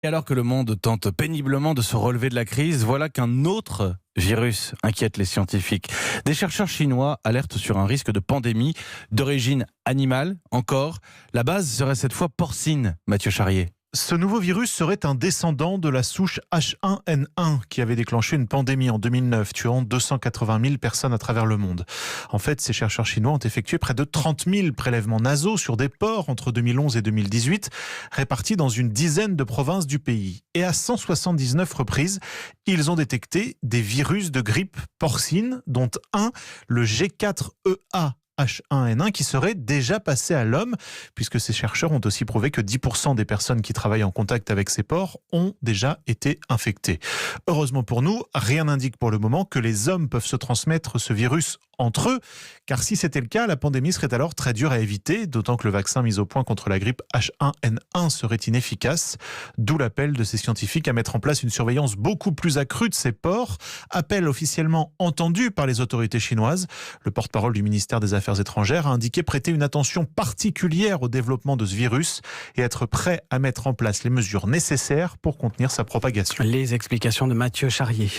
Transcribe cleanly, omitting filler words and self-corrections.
Et alors que le monde tente péniblement de se relever de la crise, voilà qu'un autre virus inquiète les scientifiques. Des chercheurs chinois alertent sur un risque de pandémie d'origine animale. Encore, la base serait cette fois porcine, Mathieu Charrier. Ce nouveau virus serait un descendant de la souche H1N1 qui avait déclenché une pandémie en 2009, tuant 280 000 personnes à travers le monde. En fait, ces chercheurs chinois ont effectué près de 30 000 prélèvements nasaux sur des porcs entre 2011 et 2018, répartis dans une dizaine de provinces du pays. Et à 179 reprises, ils ont détecté des virus de grippe porcine, dont un, le G4EA. H1N1 qui serait déjà passé à l'homme, puisque ces chercheurs ont aussi prouvé que 10% des personnes qui travaillent en contact avec ces porcs ont déjà été infectées. Heureusement pour nous, rien n'indique pour le moment que les hommes peuvent se transmettre ce virus entre eux, car si c'était le cas, la pandémie serait alors très dure à éviter, d'autant que le vaccin mis au point contre la grippe H1N1 serait inefficace, d'où l'appel de ces scientifiques à mettre en place une surveillance beaucoup plus accrue de ces porcs, appel officiellement entendu par les autorités chinoises. Le porte-parole du ministère des Affaires étrangères a indiqué prêter une attention particulière au développement de ce virus et être prêt à mettre en place les mesures nécessaires pour contenir sa propagation. Les explications de Mathieu Charrier.